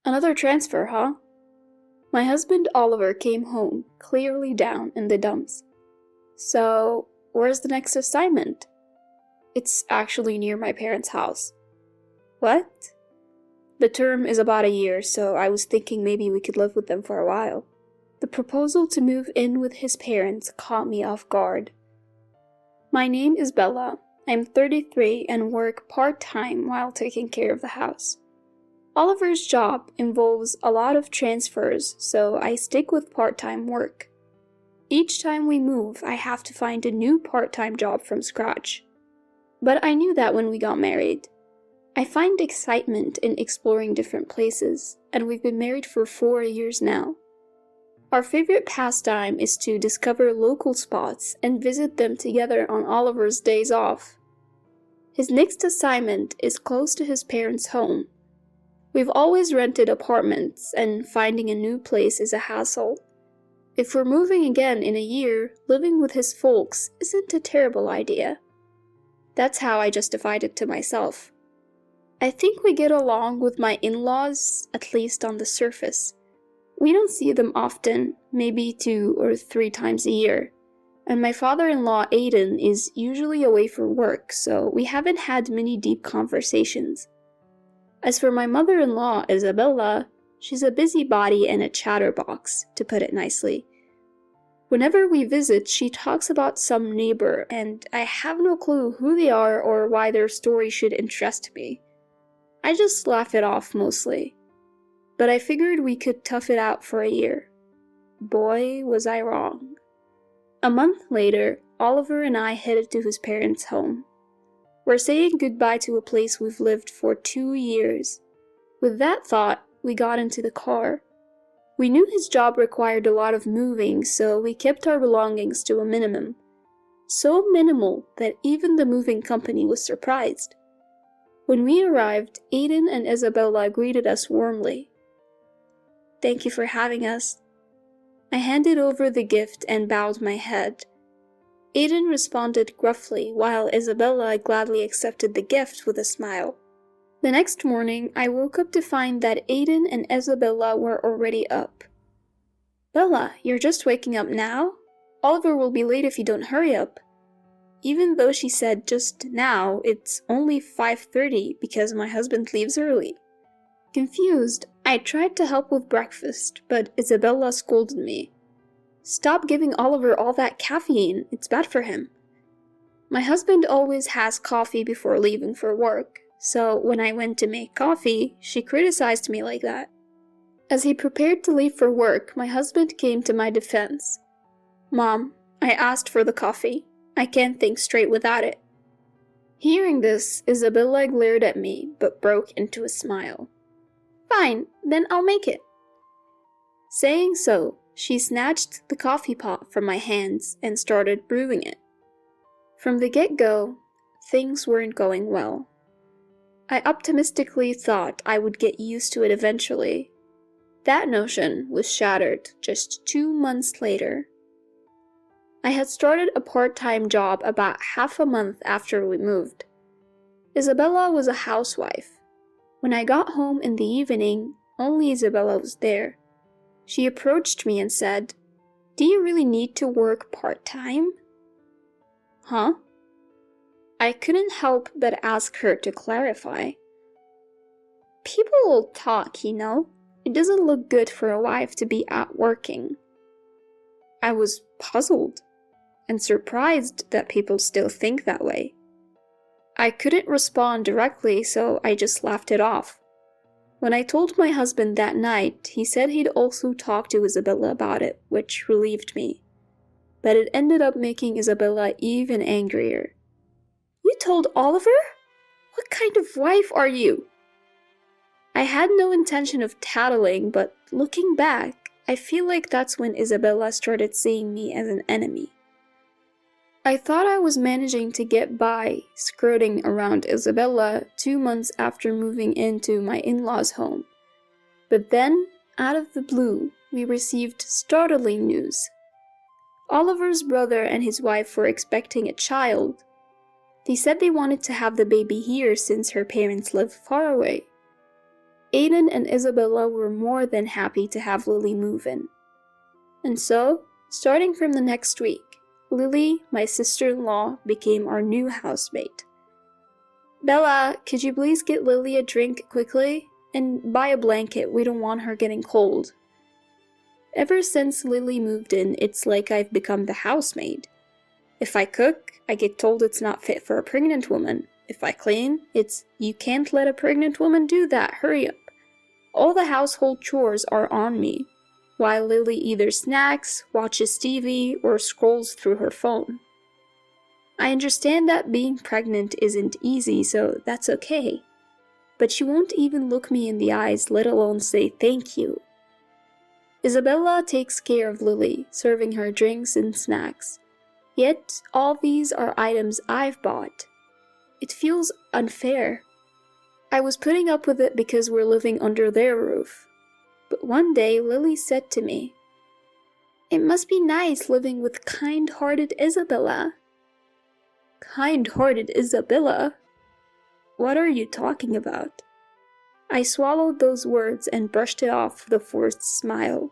Another transfer, huh? My husband Oliver came home, clearly down in the dumps. So, where's the next assignment? It's actually near my parents' house. What? The term is about a year, so I was thinking maybe we could live with them for a while. The proposal to move in with his parents caught me off guard. My name is Bella. I'm 33 and work part-time while taking care of the house. Oliver's job involves a lot of transfers, so I stick with part-time work. Each time we move, I have to find a new part-time job from scratch. But I knew that when we got married. I find excitement in exploring different places, and we've been married for 4 years now. Our favorite pastime is to discover local spots and visit them together on Oliver's days off. His next assignment is close to his parents' home. We've always rented apartments, and finding a new place is a hassle. If we're moving again in a year, living with his folks isn't a terrible idea. That's how I justified it to myself. I think we get along with my in-laws, at least on the surface. We don't see them often, maybe 2 or 3 times a year. And my father-in-law Aiden is usually away for work, so we haven't had many deep conversations. As for my mother-in-law, Isabella, she's a busybody and a chatterbox, to put it nicely. Whenever we visit, she talks about some neighbor, and I have no clue who they are or why their story should interest me. I just laugh it off mostly. But I figured we could tough it out for a year. Boy, was I wrong. A month later, Oliver and I headed to his parents' home. We're saying goodbye to a place we've lived for 2 years. With that thought, we got into the car. We knew his job required a lot of moving, so we kept our belongings to a minimum. So minimal that even the moving company was surprised. When we arrived, Aiden and Isabella greeted us warmly. "Thank you for having us." I handed over the gift and bowed my head. Aiden responded gruffly, while Isabella gladly accepted the gift with a smile. The next morning, I woke up to find that Aiden and Isabella were already up. "Bella, you're just waking up now? Oliver will be late if you don't hurry up." Even though she said just now, it's only 5:30 because my husband leaves early. Confused, I tried to help with breakfast, but Isabella scolded me. "Stop giving Oliver all that caffeine, it's bad for him." My husband always has coffee before leaving for work, so when I went to make coffee, she criticized me like that. As he prepared to leave for work, my husband came to my defense. "Mom, I asked for the coffee. I can't think straight without it." Hearing this, Isabella glared at me, but broke into a smile. "Fine, then I'll make it." Saying so, she snatched the coffee pot from my hands and started brewing it. From the get-go, things weren't going well. I optimistically thought I would get used to it eventually. That notion was shattered just 2 months later. I had started a part-time job about half a month after we moved. Isabella was a housewife. When I got home in the evening, only Isabella was there. She approached me and said, "Do you really need to work part-time?" "Huh?" I couldn't help but ask her to clarify. "People talk, you know. It doesn't look good for a wife to be out working." I was puzzled and surprised that people still think that way. I couldn't respond directly, so I just laughed it off. When I told my husband that night, he said he'd also talked to Isabella about it, which relieved me. But it ended up making Isabella even angrier. "You told Oliver? What kind of wife are you?" I had no intention of tattling, but looking back, I feel like that's when Isabella started seeing me as an enemy. I thought I was managing to get by, skirting around Isabella 2 months after moving into my in-laws' home. But then, out of the blue, we received startling news. Oliver's brother and his wife were expecting a child. They said they wanted to have the baby here since her parents live far away. Aiden and Isabella were more than happy to have Lily move in. And so, starting from the next week, Lily, my sister-in-law, became our new housemate. Bella, could you please get Lily a drink quickly? And buy a blanket, we don't want her getting cold. Ever since Lily moved in, it's like I've become the housemaid. If I cook, I get told it's not fit for a pregnant woman. If I clean, it's, you can't let a pregnant woman do that, hurry up. All the household chores are on me, while Lily either snacks, watches TV, or scrolls through her phone. I understand that being pregnant isn't easy, so that's okay. But she won't even look me in the eyes, let alone say thank you. Isabella takes care of Lily, serving her drinks and snacks. Yet, all these are items I've bought. It feels unfair. I was putting up with it because we're living under their roof. But one day, Lily said to me, "It must be nice living with kind-hearted Isabella." Kind-hearted Isabella? What are you talking about? I swallowed those words and brushed it off with a forced smile.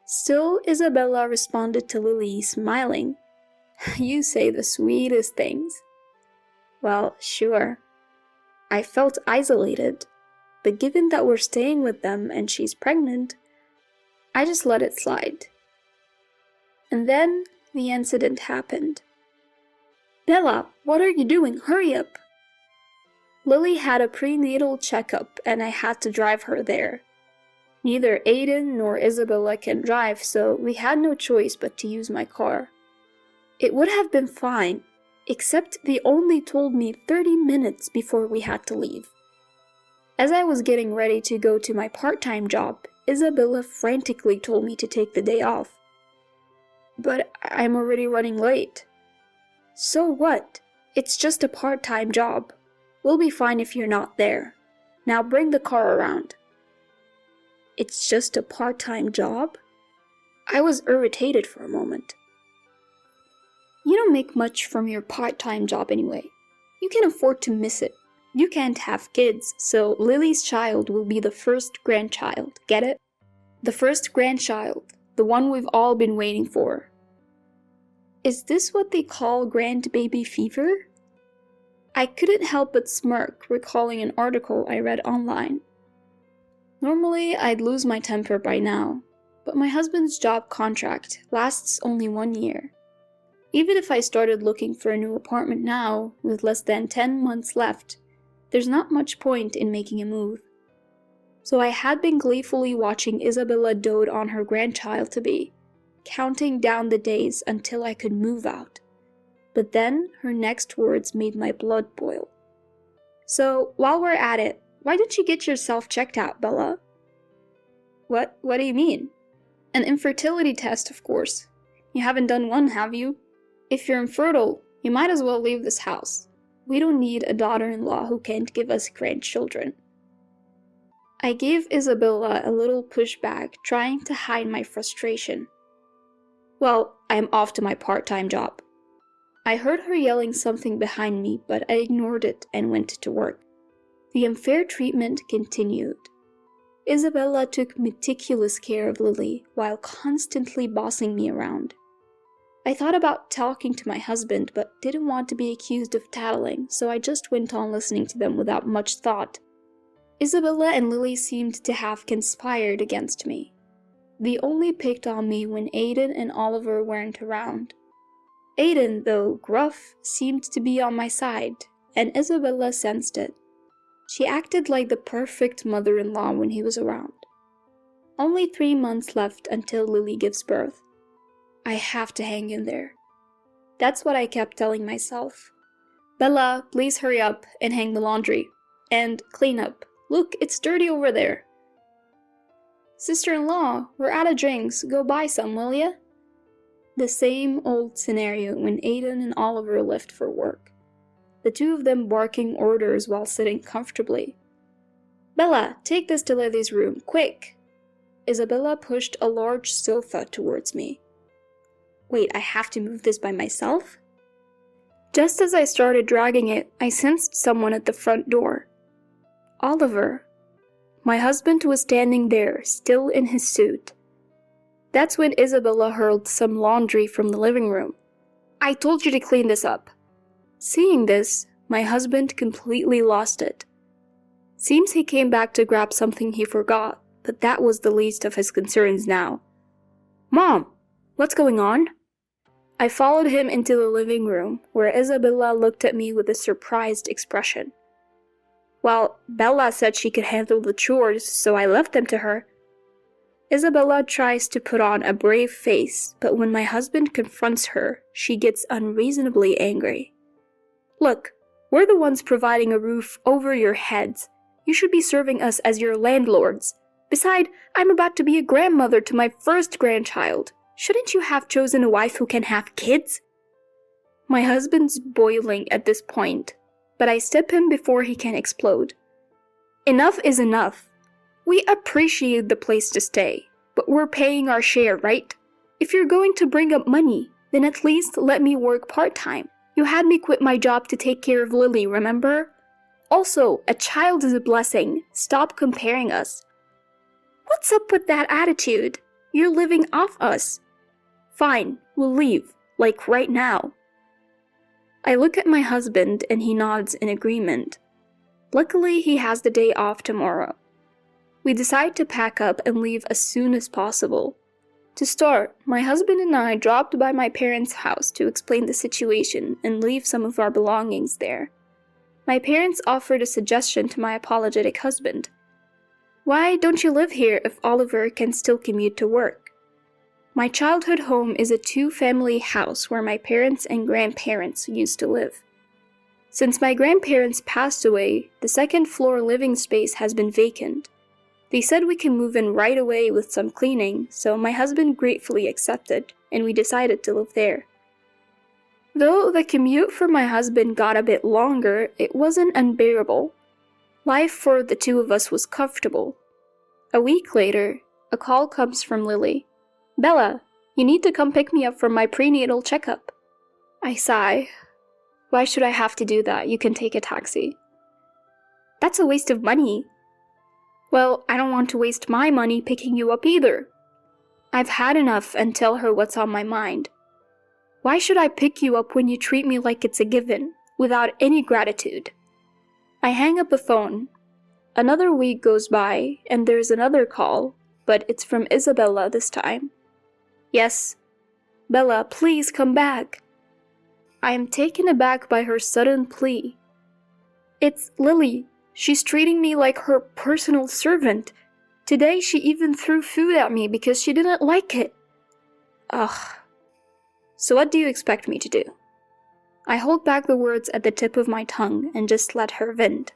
Still, Isabella responded to Lily, smiling. You say the sweetest things. Well, sure. I felt isolated, but given that we're staying with them and she's pregnant, I just let it slide. And then the incident happened. Bella, what are you doing? Hurry up! Lily had a prenatal checkup and I had to drive her there. Neither Aiden nor Isabella can drive, so we had no choice but to use my car. It would have been fine, except they only told me 30 minutes before we had to leave. As I was getting ready to go to my part-time job, Isabella frantically told me to take the day off. But I'm already running late. So what? It's just a part-time job. We'll be fine if you're not there. Now bring the car around. It's just a part-time job? I was irritated for a moment. You don't make much from your part-time job anyway. You can afford to miss it. You can't have kids, so Lily's child will be the first grandchild, get it? The first grandchild, the one we've all been waiting for. Is this what they call grandbaby fever? I couldn't help but smirk, recalling an article I read online. Normally, I'd lose my temper by now, but my husband's job contract lasts only 1 year. Even if I started looking for a new apartment now, with less than 10 months left, there's not much point in making a move. So I had been gleefully watching Isabella dote on her grandchild-to-be, counting down the days until I could move out. But then her next words made my blood boil. So, while we're at it, why don't you get yourself checked out, Bella? What do you mean? An infertility test, of course. You haven't done one, have you? If you're infertile, you might as well leave this house. We don't need a daughter-in-law who can't give us grandchildren. I gave Isabella a little pushback, trying to hide my frustration. Well, I'm off to my part-time job. I heard her yelling something behind me, but I ignored it and went to work. The unfair treatment continued. Isabella took meticulous care of Lily while constantly bossing me around. I thought about talking to my husband, but didn't want to be accused of tattling, so I just went on listening to them without much thought. Isabella and Lily seemed to have conspired against me. They only picked on me when Aiden and Oliver weren't around. Aiden, though gruff, seemed to be on my side, and Isabella sensed it. She acted like the perfect mother-in-law when he was around. Only 3 months left until Lily gives birth. I have to hang in there. That's what I kept telling myself. Bella, please hurry up and hang the laundry. And clean up. Look, it's dirty over there. Sister-in-law, we're out of drinks. Go buy some, will ya? The same old scenario when Aiden and Oliver left for work. The two of them barking orders while sitting comfortably. Bella, take this to Lily's room, quick! Isabella pushed a large sofa towards me. Wait, I have to move this by myself? Just as I started dragging it, I sensed someone at the front door. Oliver. My husband was standing there, still in his suit. That's when Isabella hurled some laundry from the living room. "I told you to clean this up." Seeing this, my husband completely lost it. Seems he came back to grab something he forgot, but that was the least of his concerns now. "Mom, what's going on?" I followed him into the living room, where Isabella looked at me with a surprised expression. "Well, Bella said she could handle the chores, so I left them to her." Isabella tries to put on a brave face, but when my husband confronts her, she gets unreasonably angry. "Look, we're the ones providing a roof over your heads. You should be serving us as your landlords. Besides, I'm about to be a grandmother to my first grandchild. Shouldn't you have chosen a wife who can have kids?" My husband's boiling at this point, but I step him before he can explode. "Enough is enough. We appreciate the place to stay, but we're paying our share, right? If you're going to bring up money, then at least let me work part-time. You had me quit my job to take care of Lily, remember? Also, a child is a blessing. Stop comparing us." "What's up with that attitude? You're living off us." "Fine, we'll leave, like right now." I look at my husband and he nods in agreement. Luckily, he has the day off tomorrow. We decide to pack up and leave as soon as possible. To start, my husband and I dropped by my parents' house to explain the situation and leave some of our belongings there. My parents offered a suggestion to my apologetic husband. "Why don't you live here if Oliver can still commute to work?" My childhood home is a two-family house where my parents and grandparents used to live. Since my grandparents passed away, the second-floor living space has been vacant. They said we can move in right away with some cleaning, so my husband gratefully accepted, and we decided to live there. Though the commute for my husband got a bit longer, it wasn't unbearable. Life for the two of us was comfortable. A week later, a call comes from Lily. "Bella, you need to come pick me up from my prenatal checkup." I sigh. "Why should I have to do that? You can take a taxi." "That's a waste of money." "Well, I don't want to waste my money picking you up either." I've had enough and tell her what's on my mind. "Why should I pick you up when you treat me like it's a given, without any gratitude?" I hang up the phone. Another week goes by, and there's another call, but it's from Isabella this time. "Yes." "Bella, please come back." I am taken aback by her sudden plea. "It's Lily. She's treating me like her personal servant. Today she even threw food at me because she didn't like it." Ugh. So what do you expect me to do? I hold back the words at the tip of my tongue and just let her vent.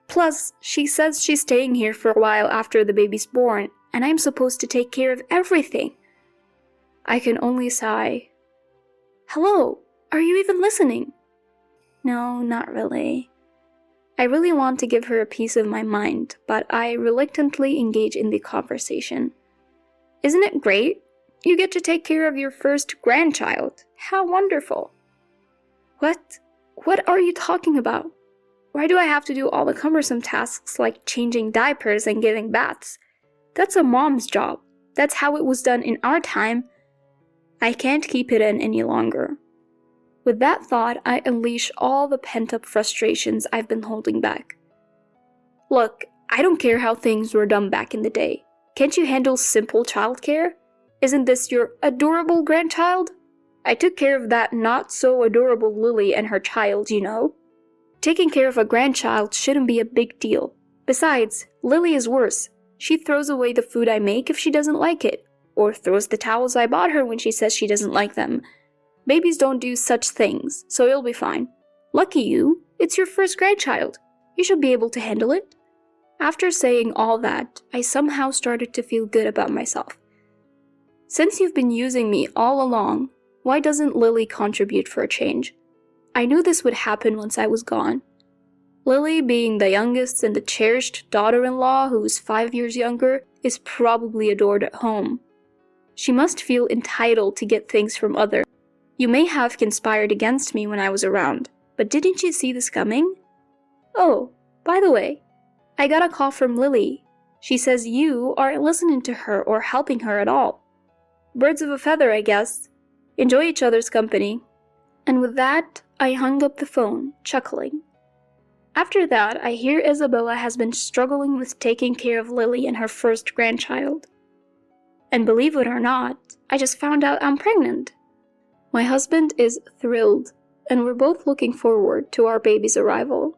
Plus, she says she's staying here for a while after the baby's born, and I'm supposed to take care of everything. I can only sigh. "Hello, are you even listening?" No, not really. I really want to give her a piece of my mind, but I reluctantly engage in the conversation. "Isn't it great? You get to take care of your first grandchild. How wonderful." What? What are you talking about? Why do I have to do all the cumbersome tasks like changing diapers and giving baths? That's a mom's job. That's how it was done in our time. I can't keep it in any longer. With that thought, I unleash all the pent-up frustrations I've been holding back. "Look, I don't care how things were done back in the day. Can't you handle simple childcare? Isn't this your adorable grandchild? I took care of that not-so-adorable Lily and her child, you know. Taking care of a grandchild shouldn't be a big deal. Besides, Lily is worse. She throws away the food I make if she doesn't like it, or throws the towels I bought her when she says she doesn't like them. Babies don't do such things, so you'll be fine. Lucky you, it's your first grandchild. You should be able to handle it." After saying all that, I somehow started to feel good about myself. "Since you've been using me all along, why doesn't Lily contribute for a change?" I knew this would happen once I was gone. Lily, being the youngest and the cherished daughter-in-law who is 5 years younger, is probably adored at home. She must feel entitled to get things from others. You may have conspired against me when I was around, but didn't you see this coming? Oh, by the way, I got a call from Lily. She says you aren't listening to her or helping her at all. Birds of a feather, I guess. Enjoy each other's company." And with that, I hung up the phone, chuckling. After that, I hear Isabella has been struggling with taking care of Lily and her first grandchild. And believe it or not, I just found out I'm pregnant. My husband is thrilled, and we're both looking forward to our baby's arrival.